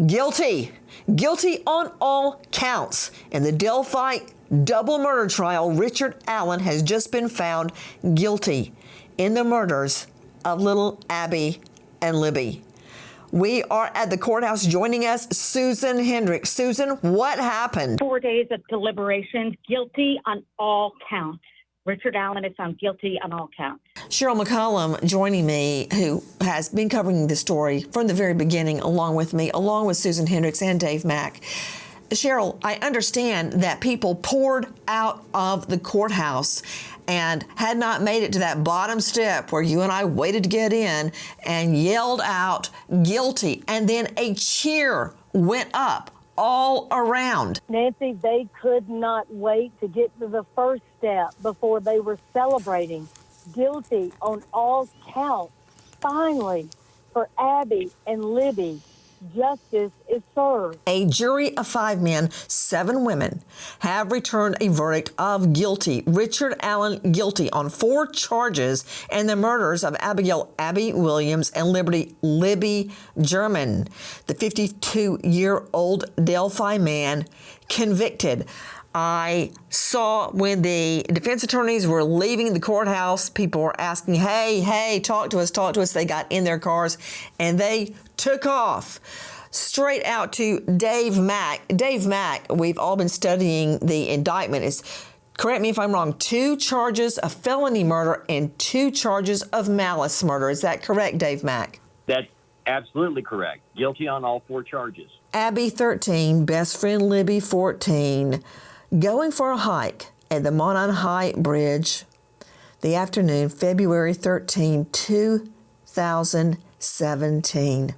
Guilty. Guilty on all counts. In the Delphi double murder trial, Richard Allen has just been found guilty in the murders of little Abby and Libby. We are at the courthouse. Joining us, Susan Hendricks. Susan, what happened? 4 days of deliberations, guilty on all counts. Richard Allen is found guilty on all counts. Cheryl McCollum joining me, who has been covering the story from the very beginning along with me, along with Susan Hendricks and Dave Mack. Cheryl, I understand that people poured out of the courthouse and had not made it to that bottom step where you and I waited to get in and yelled out guilty, and then a cheer went up all around. Nancy, they could not wait to get to the first step before they were celebrating guilty on all counts. Finally, for Abby and Libby, justice is served. A jury of 5 men, 7 women have returned a verdict of guilty. Richard Allen guilty on 4 charges in the murders of Abigail Abby Williams and Libby German. The 52-year-old Delphi man convicted. I saw when the defense attorneys were leaving the courthouse, people were asking, hey, talk to us. They got in their cars and they took off straight out to Dave Mack. Dave Mack, we've all been studying the indictment. Is, correct me if I'm wrong, 2 charges of felony murder and 2 charges of malice murder. Is that correct, Dave Mack? That's absolutely correct. Guilty on all 4 charges. Abby, 13, best friend Libby, 14, going for a hike at the Monon High Bridge the afternoon, February 13, 2017.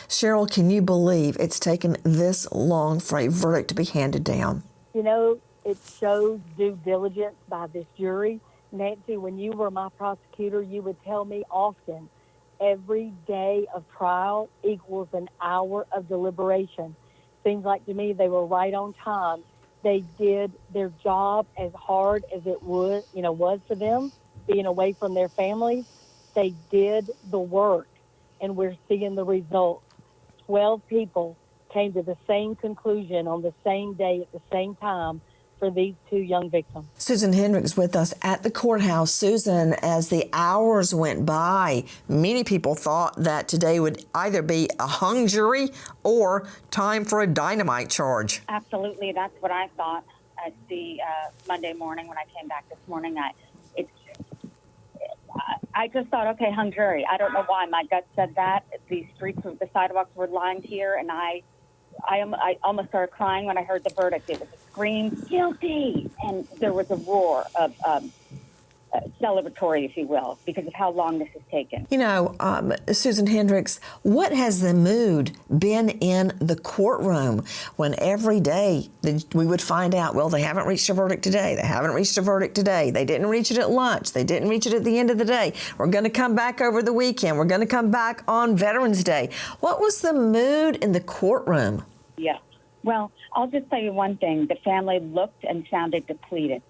Cheryl, can you believe it's taken this long for a verdict to be handed down? You know, it shows due diligence by this jury. Nancy, when you were my prosecutor, you would tell me often, every day of trial equals an hour of deliberation. Seems like to me they were right on time. They did their job as hard as it was for them, being away from their families. They did the work, and we're seeing the results. 12 people came to the same conclusion on the same day at the same time for these 2 young victims. Susan Hendricks with us at the courthouse. Susan, as the hours went by, many people thought that today would either be a hung jury or time for a dynamite charge. Absolutely, that's what I thought at the Monday morning when I came back this morning. I just thought, okay, hung jury. I don't know why my gut said that. The sidewalks were lined here, and I almost started crying when I heard the verdict. It was a scream, guilty, and there was a roar of celebratory, if you will, because of how long this has taken. You know, Susan Hendricks, what has the mood been in the courtroom when every day we would find out, well, they haven't reached a verdict today. They haven't reached a verdict today. They didn't reach it at lunch. They didn't reach it at the end of the day. We're going to come back over the weekend. We're going to come back on Veterans Day. What was the mood in the courtroom? Yeah. Well, I'll just tell you one thing. The family looked and sounded depleted.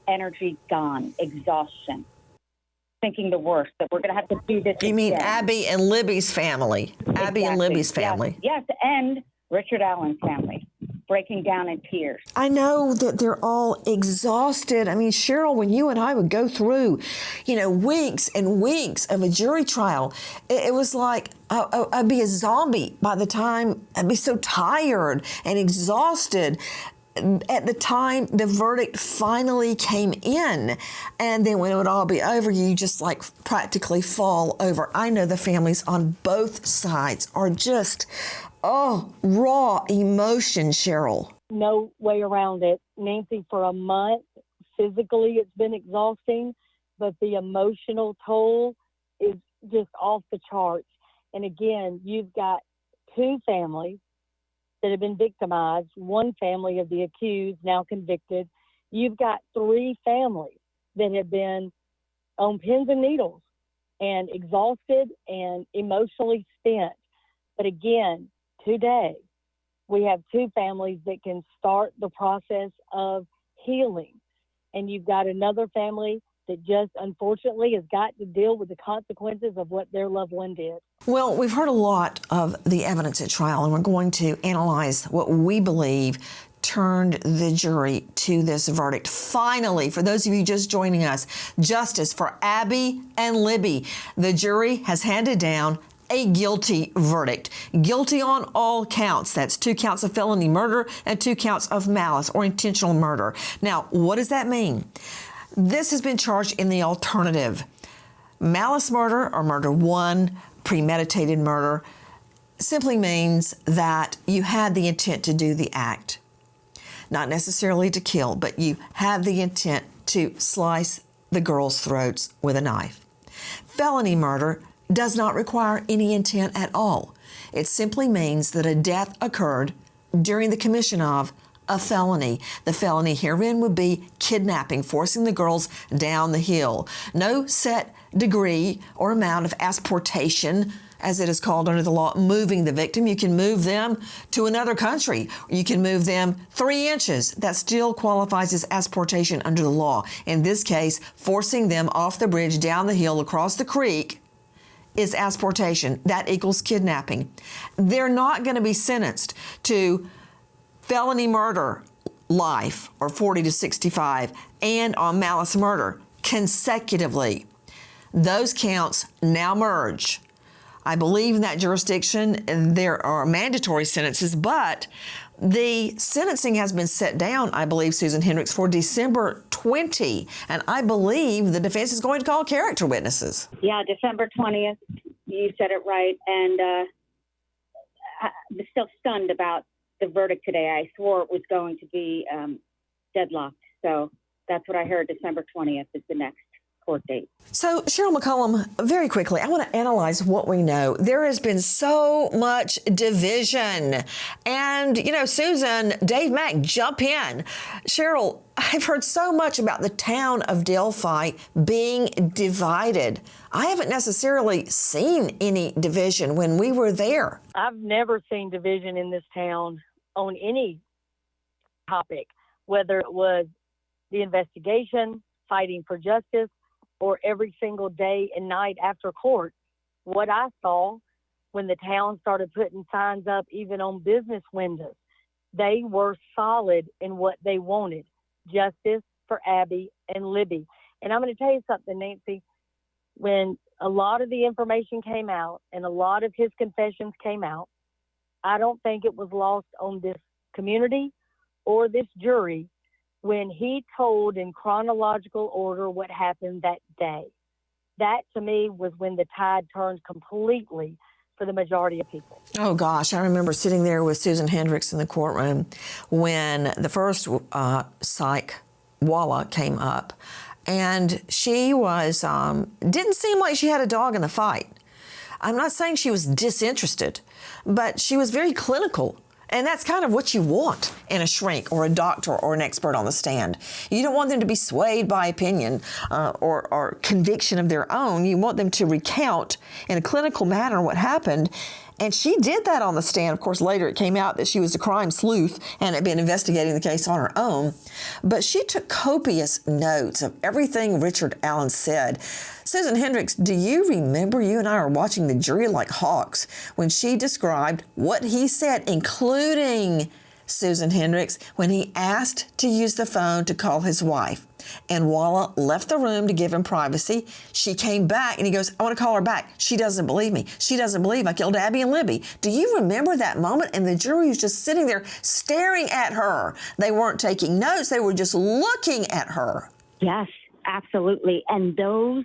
Energy gone, exhaustion, thinking the worst, that we're going to have to do this. You mean Abby and Libby's family? Exactly. Abby and Libby's family. Yes, and Richard Allen's family, breaking down in tears. I know that they're all exhausted. I mean, Cheryl, when you and I would go through, weeks and weeks of a jury trial, it was like I'd be a zombie by the time. I'd be so tired and exhausted at the time the verdict finally came in. And then when it would all be over, you just practically fall over. I know the families on both sides are just, raw emotion, Cheryl. No way around it. Nancy, for a month, physically it's been exhausting, but the emotional toll is just off the charts. And again, you've got 2 families that have been victimized, 1 family of the accused now convicted. You've got 3 families that have been on pins and needles and exhausted and emotionally spent. But again, today, we have 2 families that can start the process of healing. And you've got another family that just unfortunately has got to deal with the consequences of what their loved one did. Well, we've heard a lot of the evidence at trial, and we're going to analyze what we believe turned the jury to this verdict. Finally, for those of you just joining us, justice for Abby and Libby. The jury has handed down a guilty verdict. Guilty on all counts. That's 2 counts of felony murder and 2 counts of malice or intentional murder. Now, what does that mean? This has been charged in the alternative. Malice murder or murder 1, premeditated murder, simply means that you had the intent to do the act. Not necessarily to kill, but you have the intent to slice the girls' throats with a knife. Felony murder does not require any intent at all. It simply means that a death occurred during the commission of a felony. The felony herein would be kidnapping, forcing the girls down the hill. No set degree or amount of asportation, as it is called under the law, moving the victim. You can move them to another country. You can move them 3 inches. That still qualifies as asportation under the law. In this case, forcing them off the bridge, down the hill, across the creek is asportation. That equals kidnapping. They're not going to be sentenced to felony murder, life, or 40 to 65, and on malice murder consecutively. Those counts now merge. I believe in that jurisdiction there are mandatory sentences, but the sentencing has been set down, I believe, Susan Hendricks, for December 20, and I believe the defense is going to call character witnesses. Yeah, December 20th. You said it right. And I'm still stunned about the verdict today. I swore it was going to be deadlocked. So that's what I heard. December 20th is the next court date. So, Cheryl McCollum, very quickly, I want to analyze what we know. There has been so much division. And, Susan, Dave Mack, jump in. Cheryl, I've heard so much about the town of Delphi being divided. I haven't necessarily seen any division when we were there. I've never seen division in this town on any topic, whether it was the investigation, fighting for justice, or every single day and night after court. What I saw when the town started putting signs up, even on business windows, they were solid in what they wanted, justice for Abby and Libby. And I'm going to tell you something, Nancy, when a lot of the information came out and a lot of his confessions came out, I don't think it was lost on this community or this jury when he told in chronological order what happened that day. That, to me, was when the tide turned completely for the majority of people. Oh, gosh. I remember sitting there with Susan Hendricks in the courtroom when the first psych, Walla, came up. And she was, didn't seem like she had a dog in the fight. I'm not saying she was disinterested, but she was very clinical. And that's kind of what you want in a shrink or a doctor or an expert on the stand. You don't want them to be swayed by opinion or conviction of their own. You want them to recount in a clinical manner what happened. And she did that on the stand. Of course, later it came out that she was a crime sleuth and had been investigating the case on her own. But she took copious notes of everything Richard Allen said. Susan Hendricks, do you remember you and I were watching the jury like hawks when she described what he said, including Susan Hendricks, when he asked to use the phone to call his wife? And Walla left the room to give him privacy. She came back and he goes, I want to call her back. She doesn't believe me. She doesn't believe I killed Abby and Libby. Do you remember that moment? And the jury was just sitting there staring at her. They weren't taking notes. They were just looking at her. Yes, absolutely. And those,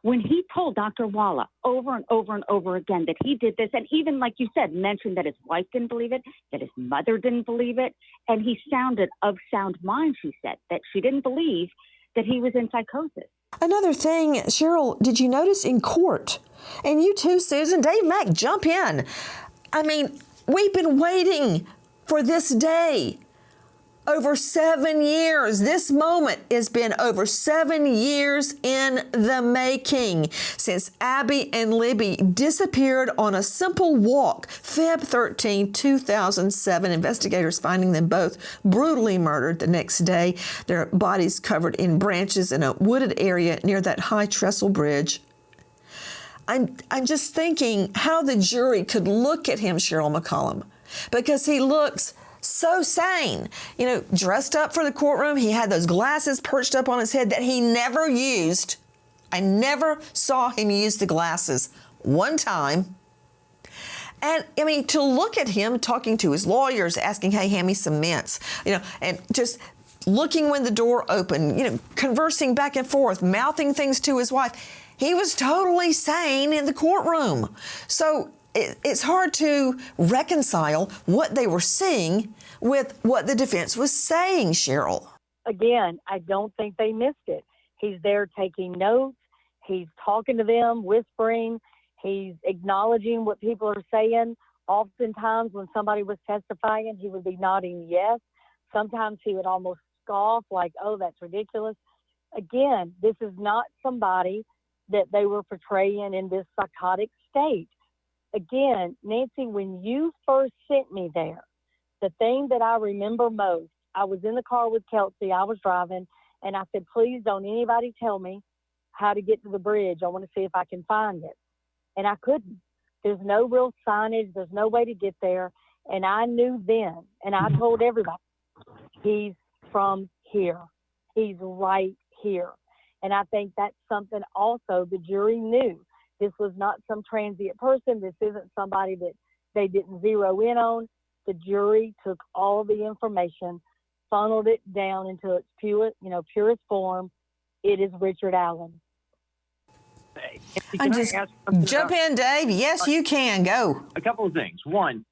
when he told Dr. Walla over and over and over again that he did this, and even, like you said, mentioned that his wife didn't believe it, that his mother didn't believe it, and he sounded of sound mind, she said, that she didn't believe that he was in psychosis. Another thing, Cheryl, did you notice in court, and you too, Susan, Dave Mack, jump in. I mean, we've been waiting for this day. over 7 years. This moment has been over 7 years in the making since Abby and Libby disappeared on a simple walk. Feb 13, 2007. Investigators finding them both brutally murdered the next day. Their bodies covered in branches in a wooded area near that high trestle bridge. I'm just thinking how the jury could look at him, Cheryl McCollum, because he looks so sane. You know, dressed up for the courtroom. He had those glasses perched up on his head that he never used. I never saw him use the glasses one time. And I mean, to look at him talking to his lawyers, asking, hey, hand me some mints, you know, and just looking when the door opened, you know, conversing back and forth, mouthing things to his wife. He was totally sane in the courtroom. So it's hard to reconcile what they were seeing with what the defense was saying, Cheryl. Again, I don't think they missed it. He's there taking notes. He's talking to them, whispering. He's acknowledging what people are saying. Oftentimes when somebody was testifying, he would be nodding yes. Sometimes he would almost scoff like, oh, that's ridiculous. Again, this is not somebody that they were portraying in this psychotic state. Again, Nancy, when you first sent me there, the thing that I remember most, I was in the car with Kelsey, I was driving, and I said, please don't anybody tell me how to get to the bridge. I want to see if I can find it. And I couldn't. There's no real signage. There's no way to get there. And I knew then, and I told everybody, he's from here. He's right here. And I think that's something also the jury knew. This was not some transient person. This isn't somebody that they didn't zero in on. The jury took all the information, funneled it down into its purest form. It is Richard Allen. Jump in, Dave. Yes, you can. Go. A couple of things. One,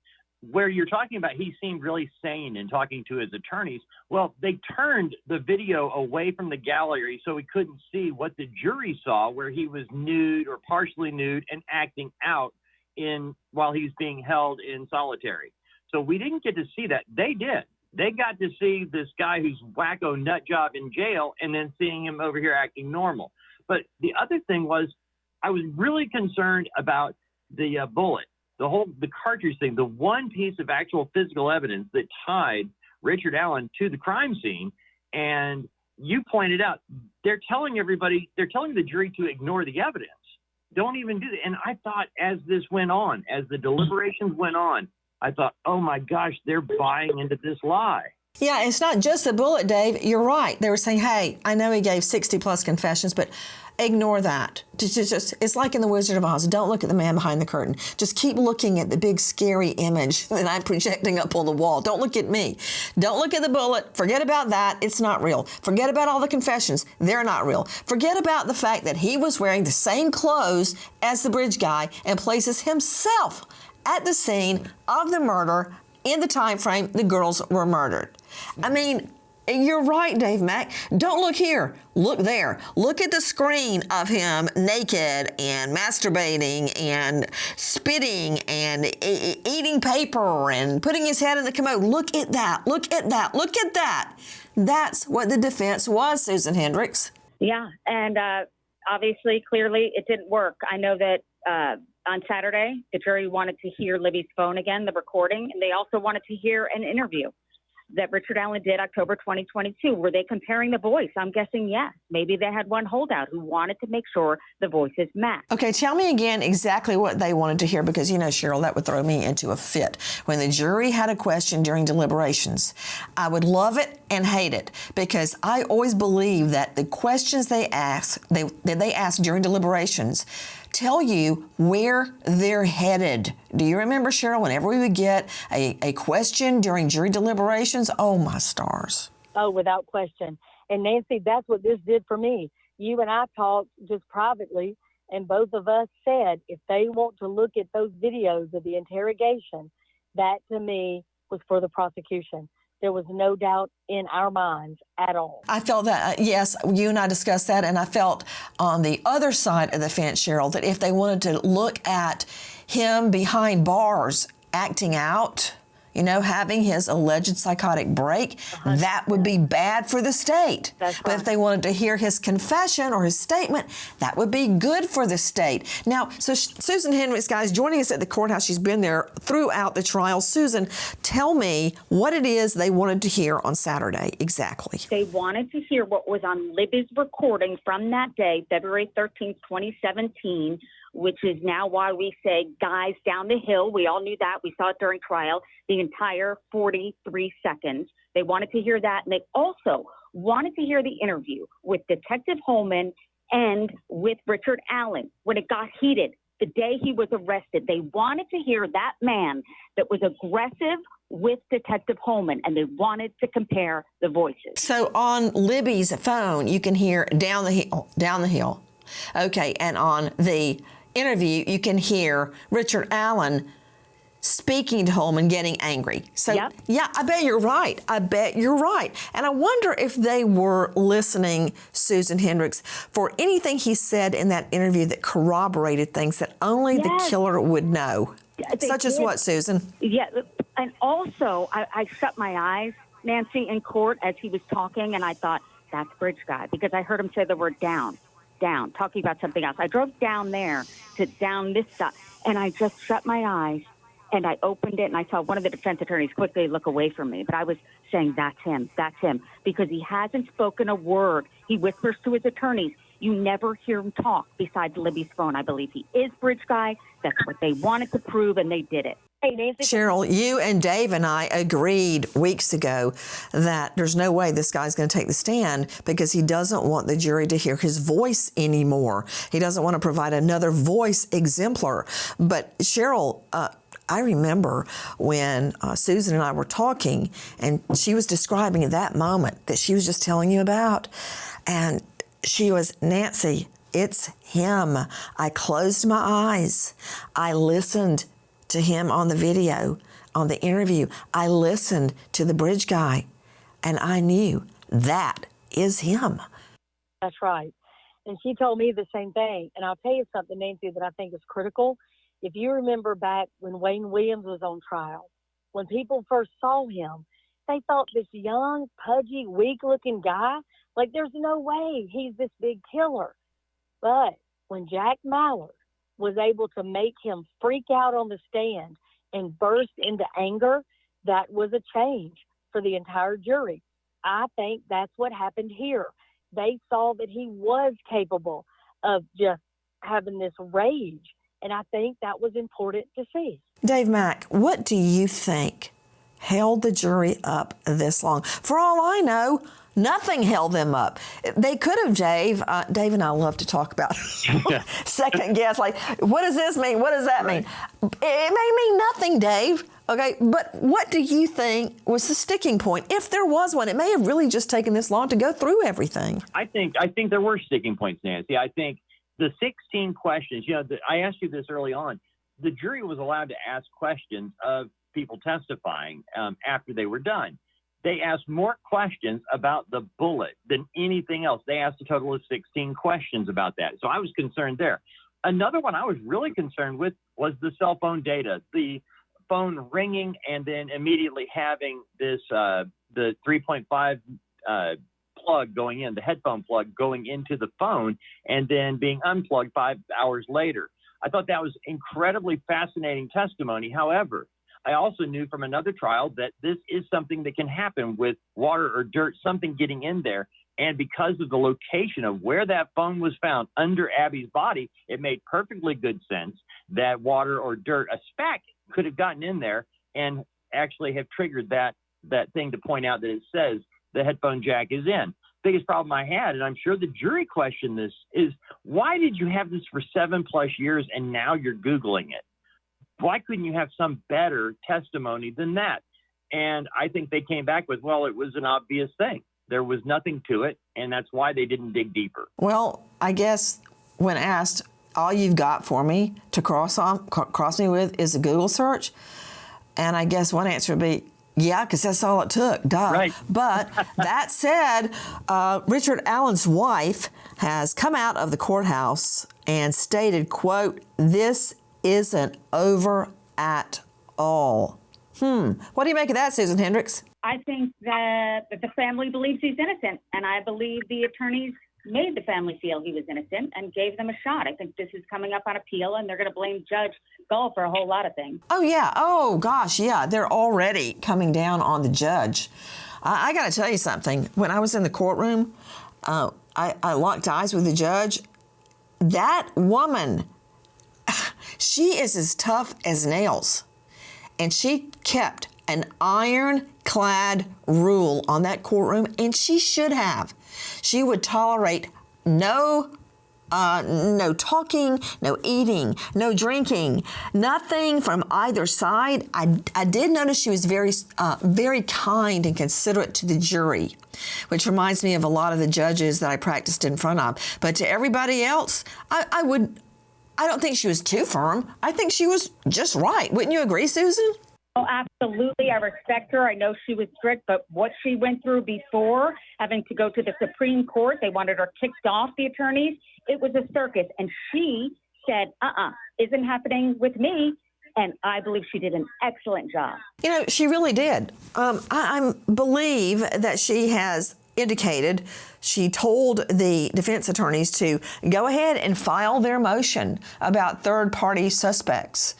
where you're talking about he seemed really sane in talking to his attorneys. Well, they turned the video away from the gallery so we couldn't see what the jury saw, where he was nude or partially nude and acting out while he's being held in solitary. So we didn't get to see that. They did. They got to see this guy who's wacko nut job in jail and then seeing him over here acting normal. But the other thing was, I was really concerned about the bullet. The cartridge thing, the one piece of actual physical evidence that tied Richard Allen to the crime scene. And you pointed out, they're telling the jury to ignore the evidence. Don't even do that. And I thought as this went on, as the deliberations went on, I thought, oh my gosh, they're buying into this lie. Yeah, it's not just the bullet, Dave. You're right. They were saying, hey, I know he gave 60 plus confessions, but ignore that. It's like in The Wizard of Oz. Don't look at the man behind the curtain. Just keep looking at the big scary image that I'm projecting up on the wall. Don't look at me. Don't look at the bullet. Forget about that. It's not real. Forget about all the confessions. They're not real. Forget about the fact that he was wearing the same clothes as the bridge guy and places himself at the scene of the murder in the time frame the girls were murdered. I mean, you're right, Dave Mack. Don't look here. Look there. Look at the screen of him naked and masturbating and spitting and eating paper and putting his head in the commode. Look at that. Look at that. Look at that. That's what the defense was, Susan Hendricks. Yeah, and obviously, clearly, it didn't work. I know that on Saturday, the jury wanted to hear Libby's phone again, the recording, and they also wanted to hear an interview that Richard Allen did October 2022. Were they comparing the voice? I'm guessing yes. Maybe they had one holdout who wanted to make sure the voices matched. Okay, tell me again exactly what they wanted to hear, because, you know, Cheryl, that would throw me into a fit. When the jury had a question during deliberations, I would love it and hate it, because I always believe that the questions they ask during deliberations tell you where they're headed. Do you remember, Cheryl, whenever we would get a question during jury deliberations? Oh, my stars. Oh, without question. And Nancy, that's what this did for me. You and I talked just privately, and both of us said, if they want to look at those videos of the interrogation, that to me was for the prosecution. There was no doubt in our minds at all. I felt that, yes, you and I discussed that, and I felt on the other side of the fence, Cheryl, that if they wanted to look at him behind bars acting out, having his alleged psychotic break, that would be bad for the state. That's But if right. they wanted to hear his confession or his statement, that would be good for the state. Now, so Susan Hendricks, guys, joining us at the courthouse. She's been there throughout the trial. Susan, tell me what it is they wanted to hear on Saturday exactly. They wanted to hear what was on Libby's recording from that day, February 13th, 2017, which is now why we say guys down the hill. We all knew that. We saw it during trial, the entire 43 seconds. They wanted to hear that. And they also wanted to hear the interview with Detective Holman and with Richard Allen when it got heated the day he was arrested. They wanted to hear that man that was aggressive with Detective Holman, and they wanted to compare the voices. So on Libby's phone, you can hear down the hill. Okay, and on the interview, you can hear Richard Allen speaking to Holman, getting angry. So, Yep. yeah, I bet you're right. And I wonder if they were listening, Susan Hendricks, for anything he said in that interview that corroborated things that only the Yes. killer would know. They Such as did. what, Susan? Yeah, and also I shut my eyes, Nancy, in court as he was talking, and I thought, that's Bridge Guy, because I heard him say the word down, talking about something else. I drove down there to down this stuff, and I just shut my eyes, and I opened it, and I saw one of the defense attorneys quickly look away from me, but I was saying, that's him, because he hasn't spoken a word. He whispers to his attorneys. You never hear him talk besides Libby's phone. I believe he is Bridge Guy. That's what they wanted to prove, and they did it. Hey, Nancy. Cheryl, you and Dave and I agreed weeks ago that there's no way this guy's going to take the stand because he doesn't want the jury to hear his voice anymore. He doesn't want to provide another voice exemplar. But Cheryl, I remember when Susan and I were talking, and she was describing that moment that she was just telling you about, and she was, Nancy, it's him. I closed my eyes. I listened to him on the video, on the interview. I listened to the Bridge Guy, and I knew that is him. That's right. And she told me the same thing. And I'll tell you something, Nancy, that I think is critical. If you remember back when Wayne Williams was on trial, when people first saw him, they thought this young, pudgy, weak-looking guy, like there's no way he's this big killer. But when Jack Mallard was able to make him freak out on the stand and burst into anger, that was a change for the entire jury. I think that's what happened here. They saw that he was capable of just having this rage, and I think that was important to see. Dave Mack, what do you think held the jury up this long? For all I know, nothing held them up. They could have, Dave. Dave and I love to talk about second guess, like, what does this mean? What does that mean? It may mean nothing, Dave. Okay, but what do you think was the sticking point? If there was one, it may have really just taken this long to go through everything. I think there were sticking points, Nancy. I think the 16 questions, I asked you this early on. The jury was allowed to ask questions of people testifying after they were done. They asked more questions about the bullet than anything else. They asked a total of 16 questions about that. So I was concerned there. Another one I was really concerned with was the cell phone data, the phone ringing and then immediately having this, the 3.5 plug going in, the headphone plug going into the phone and then being unplugged 5 hours later. I thought that was incredibly fascinating testimony. However, I also knew from another trial that this is something that can happen with water or dirt, something getting in there. And because of the location of where that phone was found under Abby's body, it made perfectly good sense that water or dirt, a speck, could have gotten in there and actually have triggered that thing to point out that it says the headphone jack is in. Biggest problem I had, and I'm sure the jury questioned this, is why did you have this for 7+ years and now you're Googling it? Why couldn't you have some better testimony than that? And I think they came back with, well, it was an obvious thing. There was nothing to it, and that's why they didn't dig deeper. Well, I guess when asked, all you've got for me to cross me with is a Google search. And I guess one answer would be, yeah, because that's all it took, duh. Right. But that said, Richard Allen's wife has come out of the courthouse and stated, quote, "This isn't over at all." What do you make of that, Susan Hendricks? I think that the family believes he's innocent, and I believe the attorneys made the family feel he was innocent and gave them a shot. I think this is coming up on appeal, and they're going to blame Judge Gull for a whole lot of things. Oh, yeah. Oh, gosh, yeah. They're already coming down on the judge. I got to tell you something. When I was in the courtroom, I locked eyes with the judge. That woman, she is as tough as nails. And she kept an ironclad rule on that courtroom, and she should have. She would tolerate no talking, no eating, no drinking, nothing from either side. I did notice she was very kind and considerate to the jury, which reminds me of a lot of the judges that I practiced in front of. But to everybody else, I don't think she was too firm. I think she was just right. Wouldn't you agree, Susan? Oh, absolutely. I respect her. I know she was strict, but what she went through before, having to go to the Supreme Court, they wanted her kicked off, the attorneys. It was a circus. And she said, isn't happening with me. And I believe she did an excellent job. You know, she really did. I believe that she has indicated, she told the defense attorneys to go ahead and file their motion about third-party suspects.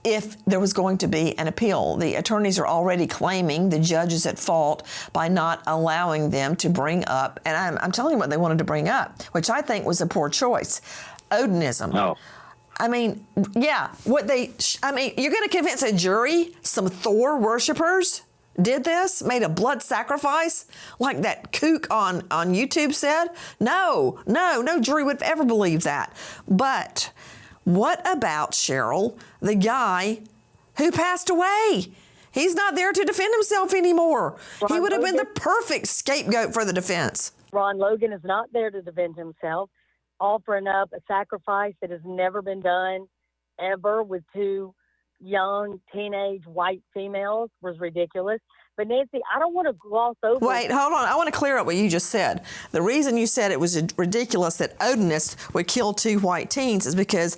If there was going to be an appeal. The attorneys are already claiming the judge is at fault by not allowing them to bring up, and I'm telling you what they wanted to bring up, which I think was a poor choice, Odinism. No. I mean, yeah, you're going to convince a jury some Thor worshipers did this, made a blood sacrifice, like that kook on YouTube said? No jury would ever believe that. But what about, Cheryl, the guy who passed away? He's not there to defend himself anymore. He would have been the perfect scapegoat for the defense. Ron Logan is not there to defend himself, offering up a sacrifice that has never been done ever with two young teenage white females was ridiculous. But Nancy, I don't want to gloss over. Wait, hold on. I want to clear up what you just said. The reason you said it was ridiculous that Odinists would kill two white teens is because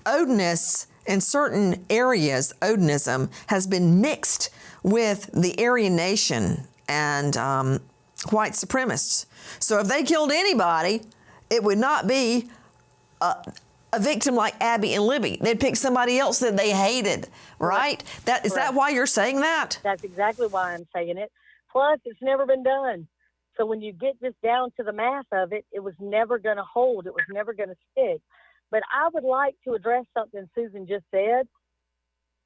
Odinists in certain areas, Odinism has been mixed with the Aryan nation and white supremacists. So if they killed anybody, it would not be a victim like Abby and Libby. They'd pick somebody else that they hated, right? Is that why you're saying that? That's exactly why I'm saying it. Plus, it's never been done. So when you get just down to the math of it, it was never going to hold. It was never going to stick. But I would like to address something Susan just said.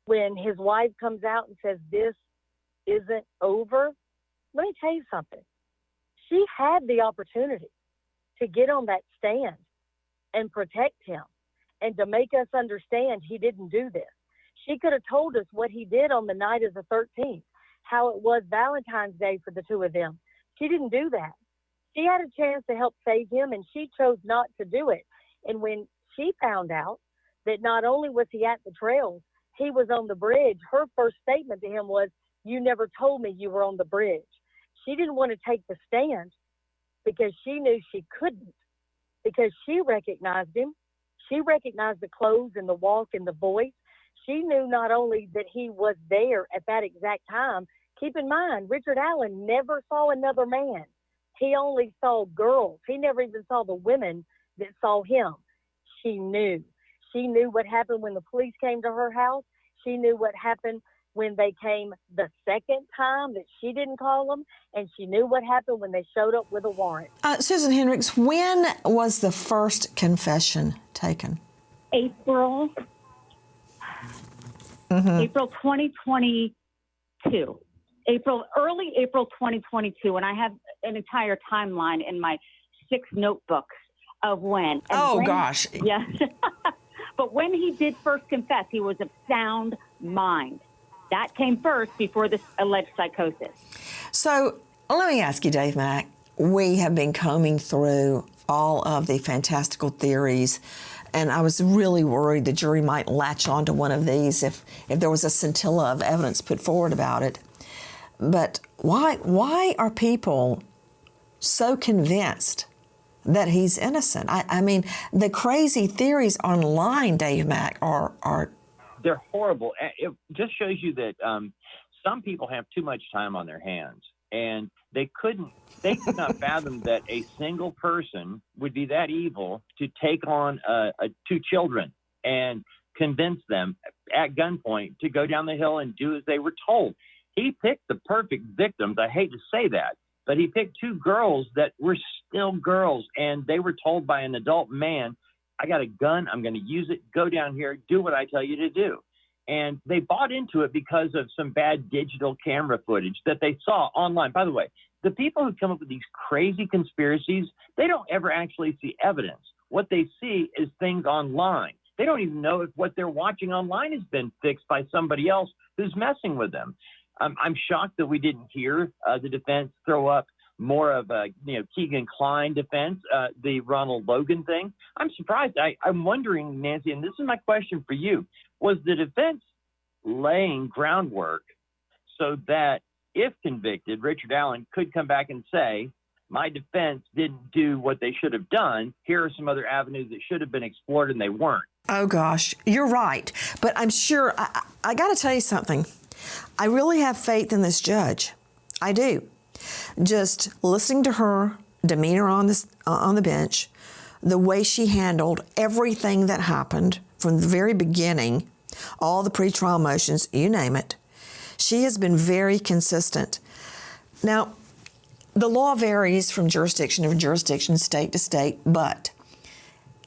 When his wife comes out and says, this isn't over, let me tell you something. She had the opportunity to get on that stand and protect him and to make us understand he didn't do this. She could have told us what he did on the night of the 13th, how it was Valentine's Day for the two of them. She didn't do that. She had a chance to help save him, and she chose not to do it. And when she found out that not only was he at the trails, he was on the bridge, her first statement to him was, you never told me you were on the bridge. She didn't want to take the stand because she knew she couldn't, because she recognized him. She recognized the clothes and the walk and the voice. She knew not only that he was there at that exact time. Keep in mind, Richard Allen never saw another man. He only saw girls. He never even saw the women that saw him. She knew. She knew what happened when the police came to her house. She knew what happened when they came the second time that she didn't call them, and she knew what happened when they showed up with a warrant. Susan Hendricks, when was the first confession taken? April 2022. Early April 2022, and I have an entire timeline in my 6 notebooks of when. Gosh. Yes. But when he did first confess, he was of sound mind. That came first before this alleged psychosis. So let me ask you, Dave Mack, we have been combing through all of the fantastical theories, and I was really worried the jury might latch onto one of these if there was a scintilla of evidence put forward about it. But why are people so convinced that he's innocent? I mean, the crazy theories online, Dave Mack, are They're horrible. It just shows you that some people have too much time on their hands, and they could not fathom that a single person would be that evil to take on two children and convince them at gunpoint to go down the hill and do as they were told. He picked the perfect victims. I hate to say that, but he picked two girls that were still girls, and they were told by an adult man, I got a gun, I'm going to use it, go down here, do what I tell you to do. And they bought into it because of some bad digital camera footage that they saw online. By the way, the people who come up with these crazy conspiracies, they don't ever actually see evidence. What they see is things online. They don't even know if what they're watching online has been fixed by somebody else who's messing with them. I'm shocked that we didn't hear the defense throw up more of a Keegan Kline defense, the Ronald Logan thing. I'm surprised. I'm wondering, Nancy, and this is my question for you, was the defense laying groundwork so that if convicted, Richard Allen could come back and say, my defense didn't do what they should have done. Here are some other avenues that should have been explored and they weren't. Oh, gosh, you're right. But I'm sure, I got to tell you something. I really have faith in this judge. I do. Just listening to her demeanor on the bench, the way she handled everything that happened from the very beginning, all the pretrial motions, you name it, she has been very consistent. Now, the law varies from jurisdiction to jurisdiction, state to state, but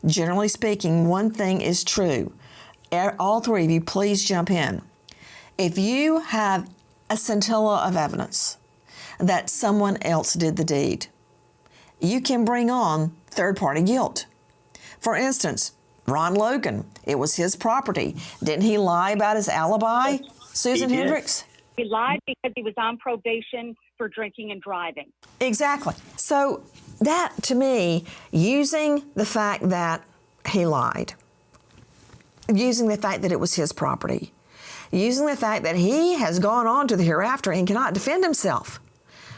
generally speaking, one thing is true. All three of you, please jump in. If you have a scintilla of evidence that someone else did the deed, you can bring on third-party guilt. For instance, Ron Logan, it was his property. Didn't he lie about his alibi, Susan Hendricks? He lied because he was on probation for drinking and driving. Exactly. So that, to me, using the fact that he lied, using the fact that it was his property, using the fact that he has gone on to the hereafter and cannot defend himself,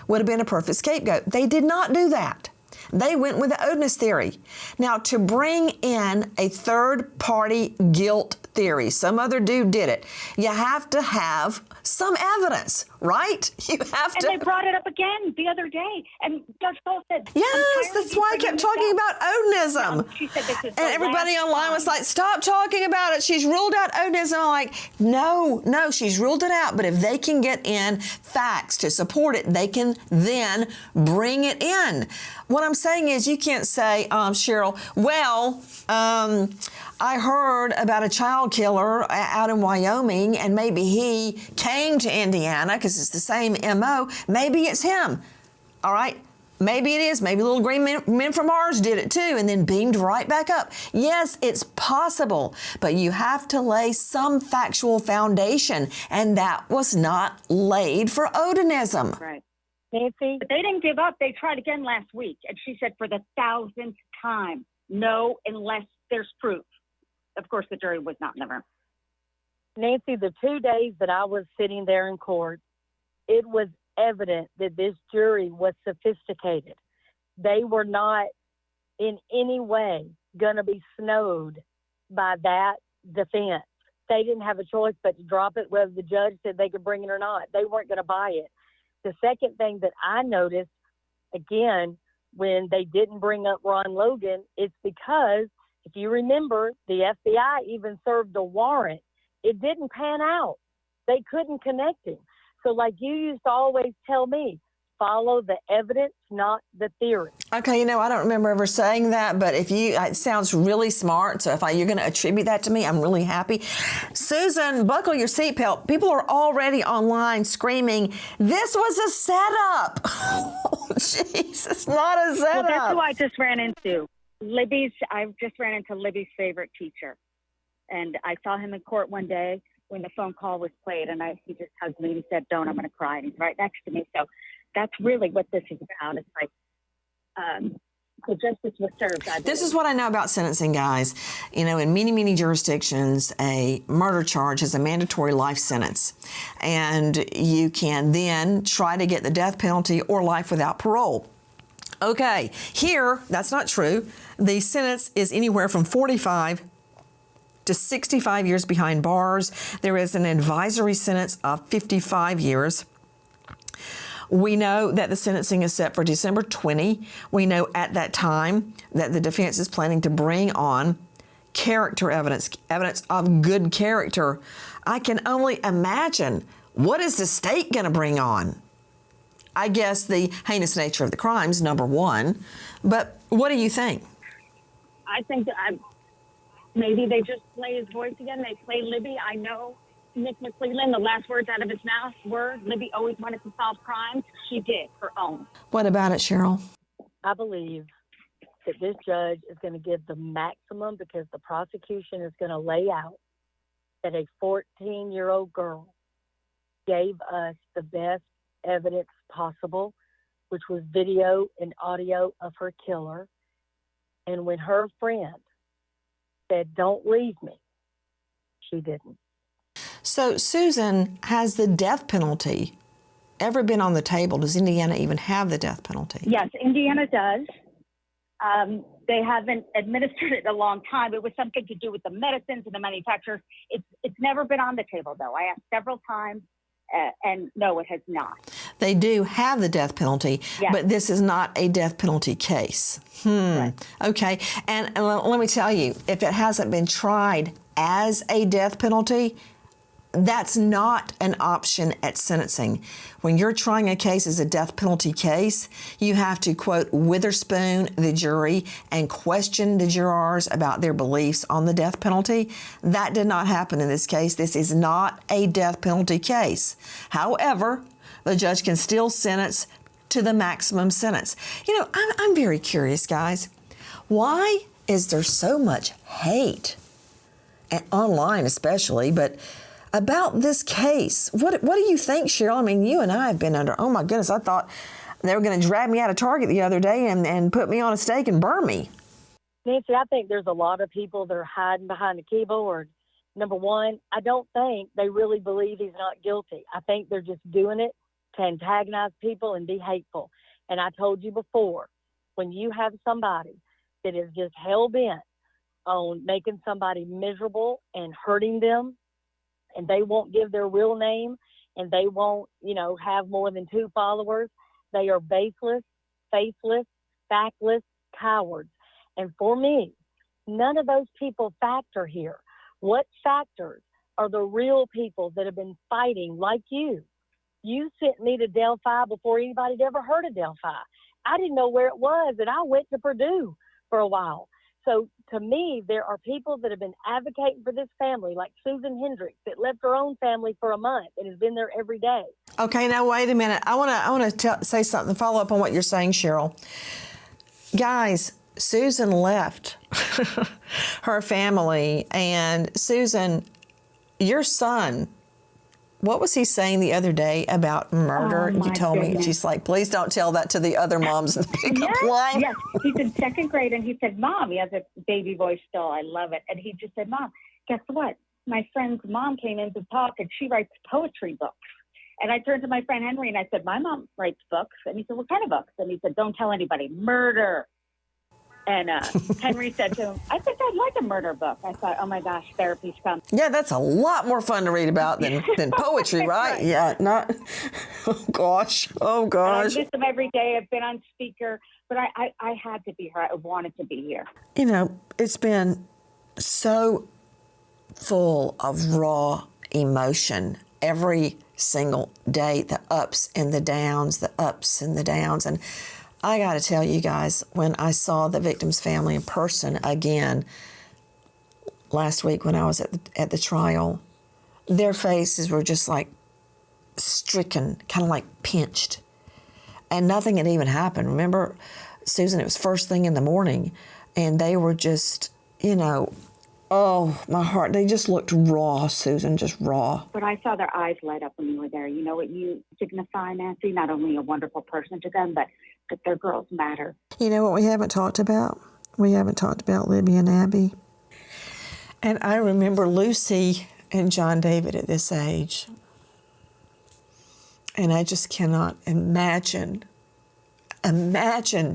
would have been a perfect scapegoat. They did not do that. They went with the Odinist theory. Now, to bring in a third-party guilt theory, some other dude did it, you have to have some evidence, right? You have to. And they brought it up again the other day. And Judge Cole said, yes, that's why I kept talking about Odinism. She said this is and everybody online time. was like, stop talking about it. She's ruled out Odinism. I'm like, no, she's ruled it out. But if they can get in facts to support it, they can then bring it in. What I'm saying is you can't say, Cheryl, well, I heard about a child killer out in Wyoming, and maybe he came to Indiana because it's the same MO. Maybe it's him. All right? Maybe it is. Maybe little green men from Mars did it too and then beamed right back up. Yes, it's possible, but you have to lay some factual foundation, and that was not laid for Odinism. Right. Nancy? But they didn't give up. They tried again last week. And she said for the 1,000th time, no, unless there's proof. Of course, the jury was not in the room. Nancy, the 2 days that I was sitting there in court, it was evident that this jury was sophisticated. They were not in any way going to be snowed by that defense. They didn't have a choice but to drop it, whether the judge said they could bring it or not. They weren't going to buy it. The second thing that I noticed, again, when they didn't bring up Ron Logan, it's because, if you remember, the FBI even served a warrant. It didn't pan out. They couldn't connect him. So like you used to always tell me, follow the evidence, not the theory. Okay, I don't remember ever saying that, but it sounds really smart. So if you're going to attribute that to me, I'm really happy. Susan, buckle your seatbelt. People are already online screaming, this was a setup. Oh, jeez, it's not a setup. Well, that's who I just ran into. I just ran into Libby's favorite teacher. And I saw him in court one day when the phone call was played, and he just hugged me and he said, don't, I'm going to cry. And he's right next to me. So that's really what this is about. It's like, the justice was served. This is what I know about sentencing, guys. In many, many jurisdictions, a murder charge is a mandatory life sentence. And you can then try to get the death penalty or life without parole. Okay, here, that's not true. The sentence is anywhere from 45 to to 65 years behind bars. There is an advisory sentence of 55 years. We know that the sentencing is set for December 20. We know at that time that the defense is planning to bring on character evidence of good character. I can only imagine, what is the state going to bring on? I guess the heinous nature of the crimes, number one. But what do you think? I think maybe they just play his voice again. They play Libby. I know Nick McClelland, the last words out of his mouth were, Libby always wanted to solve crimes. She did, her own. What about it, Cheryl? I believe that this judge is going to give the maximum because the prosecution is going to lay out that a 14-year-old girl gave us the best evidence possible, which was video and audio of her killer. And when her friend said, "Don't leave me," she didn't. So, Susan, has the death penalty ever been on the table? Does Indiana even have the death penalty? Yes, Indiana does. They haven't administered it in a long time. It was something to do with the medicines and the manufacturers. It's never been on the table, though. I asked several times, and no, it has not. They do have the death penalty, yes. But this is not a death penalty case. Right. Okay, and let me tell you, if it hasn't been tried as a death penalty, that's not an option at sentencing. When you're trying a case as a death penalty case, you have to, quote, witherspoon the jury and question the jurors about their beliefs on the death penalty. That did not happen in this case. This is not a death penalty case. However, the judge can still sentence to the maximum sentence. You know, I'm very curious, guys. Why is there so much hate, and online especially, but about this case? What do you think, Cheryl? I mean, you and I have been under, oh my goodness, I thought they were going to drag me out of Target the other day and put me on a stake and burn me. Nancy, I think there's a lot of people that are hiding behind the keyboard. Number one, I don't think they really believe he's not guilty. I think they're just doing it to antagonize people and be hateful. And I told you before, when you have somebody that is just hell-bent on making somebody miserable and hurting them, and they won't give their real name, and they won't, have more than 2 followers, they are baseless, faithless, factless cowards. And for me, none of those people factor here. What factors are the real people that have been fighting like you? You sent me to Delphi before anybody had ever heard of Delphi. I didn't know where it was, and I went to Purdue for a while. So to me, there are people that have been advocating for this family, like Susan Hendricks, that left her own family for a month and has been there every day. Okay, now wait a minute. I want to say something, follow up on what you're saying, Cheryl. Guys, Susan left her family, and Susan, your son, what was he saying the other day about murder? You told me, she's like, please don't tell that to the other moms in the pickup line. Yes, he's in 2nd grade, and he said, Mom, he has a baby voice still. I love it. And he just said, Mom, guess what? My friend's mom came in to talk, and she writes poetry books. And I turned to my friend Henry, and I said, my mom writes books. And he said, what kind of books? And he said, don't tell anybody. Murder. And Henry said to him, I think I'd like a murder book. I thought, oh, my gosh, therapy's come. Yeah, that's a lot more fun to read about than poetry, right? Right. Yeah, not, oh, gosh. Oh, gosh. I miss him every day. I've been on speaker, but I had to be here. I wanted to be here. You know, it's been so full of raw emotion every single day, the ups and the downs, the ups and the downs. And I got to tell you guys, when I saw the victim's family in person again last week when I was at the trial, their faces were just like stricken, kind of like pinched. And nothing had even happened. Remember, Susan, it was first thing in the morning, and they were just, oh, my heart, they just looked raw, Susan, just raw. But I saw their eyes light up when you were there. You know what you signify, Nancy? Not only a wonderful person to them, but that their girls matter. You know what we haven't talked about? We haven't talked about Libby and Abby. And I remember Lucy and John David at this age. And I just cannot imagine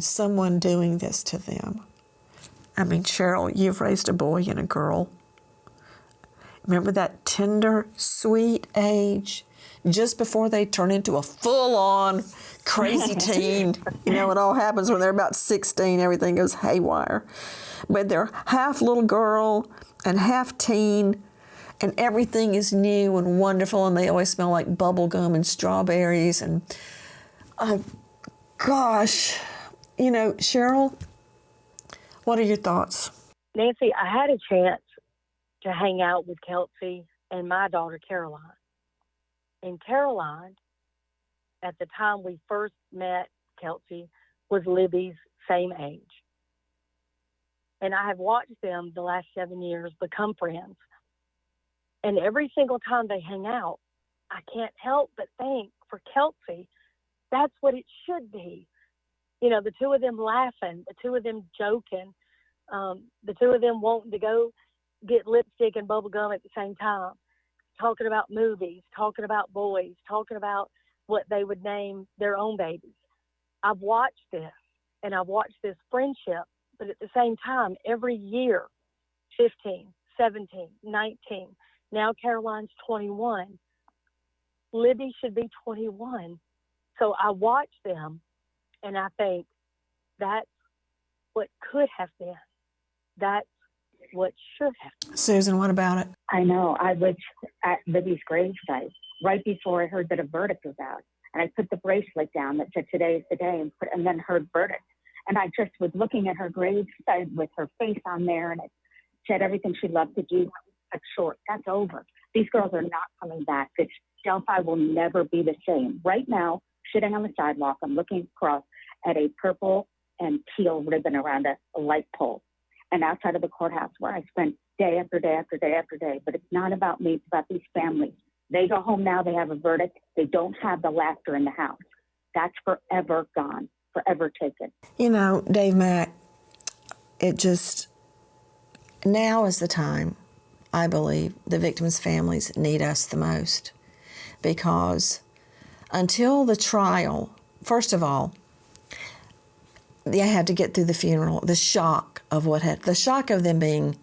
someone doing this to them. I mean, Cheryl, you've raised a boy and a girl. Remember that tender, sweet age, just before they turn into a full-on crazy teen. You know, it all happens when they're about 16, everything goes haywire. But they're half little girl and half teen, and everything is new and wonderful, and they always smell like bubble gum and strawberries. And, gosh, you know, Cheryl, what are your thoughts? Nancy, I had a chance to hang out with Kelsey and my daughter, Caroline. And Caroline, at the time we first met Kelsey, was Libby's same age. And I have watched them the last 7 years become friends. And every single time they hang out, I can't help but think, for Kelsey, that's what it should be. You know, the two of them laughing, the two of them joking, the two of them wanting to go get lipstick and bubble gum at the same time, talking about movies, talking about boys, talking about what they would name their own babies. I've watched this, and I've watched this friendship, but at the same time, every year, 15, 17, 19, now Caroline's 21. Libby should be 21. So I watch them, and I think that's what could have been. That's what should have been. Susan, what about it? I know. I was at Libby's gravesite right before I heard that a verdict was out. And I put the bracelet down that said, "Today is the day," and then heard verdict. And I just was looking at her gravesite with her face on there, and it said everything she loved to do. Cut short. That's over. These girls are not coming back. This Delphi will never be the same. Right now, sitting on the sidewalk, I'm looking across at a purple and teal ribbon around a light pole. And outside of the courthouse, where I spent day after day after day after day. But it's not about me. It's about these families. They go home now. They have a verdict. They don't have the laughter in the house. That's forever gone, forever taken. You know, Dave Mack, it just, now is the time, I believe, the victims' families need us the most. Because until the trial, first of all, they had to get through the funeral, the shock of the shock of them being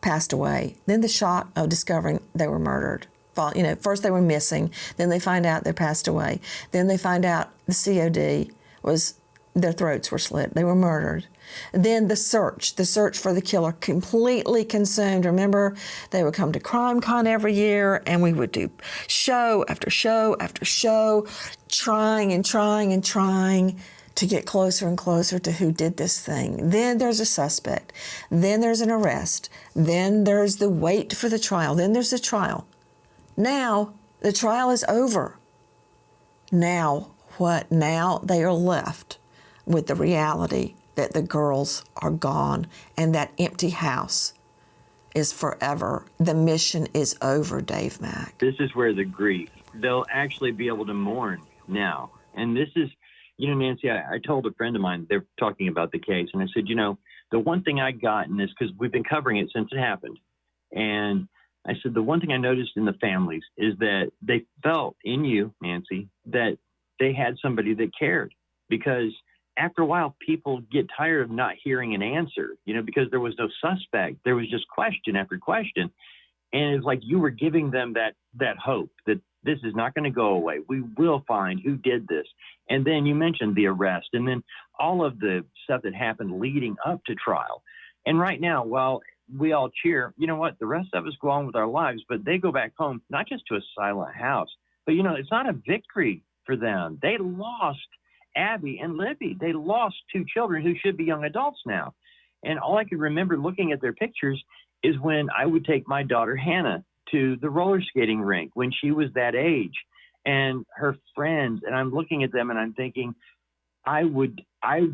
passed away, then the shock of discovering they were murdered. You know, first they were missing, then they find out they passed away, then they find out the COD was, their throats were slit, they were murdered. Then the search for the killer completely consumed. Remember, they would come to CrimeCon every year, and we would do show after show after show, trying to get closer and closer to who did this thing. Then there's a suspect. Then there's an arrest. Then there's the wait for the trial. Then there's the trial. Now the trial is over. Now what? Now they are left with the reality that the girls are gone and that empty house is forever. The mission is over, Dave Mack. This is where the grief, they'll actually be able to mourn now. And this is, you know, Nancy, I told a friend of mine, they're talking about the case, and I said, you know, the one thing I got in this, because we've been covering it since it happened, and I said, the one thing I noticed in the families is that they felt in you, Nancy, that they had somebody that cared. Because after a while, people get tired of not hearing an answer, you know, because there was no suspect. There was just question after question. And it's like you were giving them that hope that this is not going to go away. We will find who did this. And then you mentioned the arrest and then all of the stuff that happened leading up to trial. And right now, while we all cheer, you know what, the rest of us go on with our lives, but they go back home, not just to a silent house, but, you know, it's not a victory for them. They lost Abby and Libby. They lost two children who should be young adults now. And all I could remember looking at their pictures is when I would take my daughter Hannah to the roller skating rink when she was that age, and her friends, and I'm looking at them and I'm thinking, I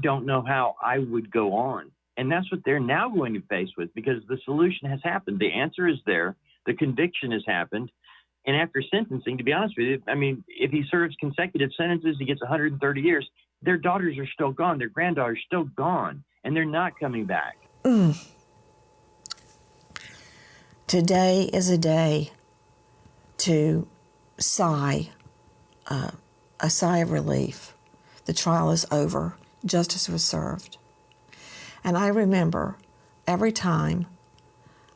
don't know how I would go on. And that's what they're now going to face with, because the solution has happened. The answer is there. The conviction has happened. And after sentencing, to be honest with you, I mean, if he serves consecutive sentences, he gets 130 years. Their daughters are still gone. Their granddaughters are still gone, and they're not coming back. Today is a day to sigh, a sigh of relief. The trial is over. Justice was served. And I remember every time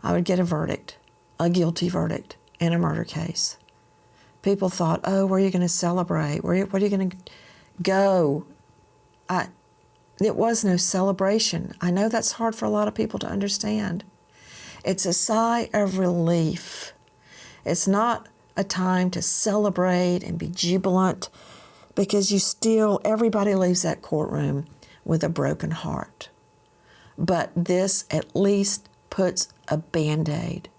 I would get a verdict, a guilty verdict in a murder case. People thought, oh, where are you going to celebrate? Where are you going to go? It was no celebration. I know that's hard for a lot of people to understand. It's a sigh of relief. It's not a time to celebrate and be jubilant, because everybody leaves that courtroom with a broken heart. But this at least puts a Band-Aid.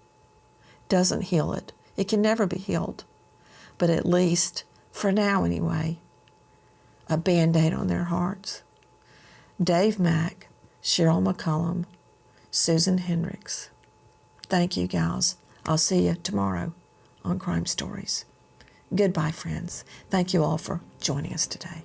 Doesn't heal it. It can never be healed. But at least, for now anyway, a Band-Aid on their hearts. Dave Mack, Cheryl McCullum, Susan Hendricks. Thank you, gals. I'll see you tomorrow on Crime Stories. Goodbye, friends. Thank you all for joining us today.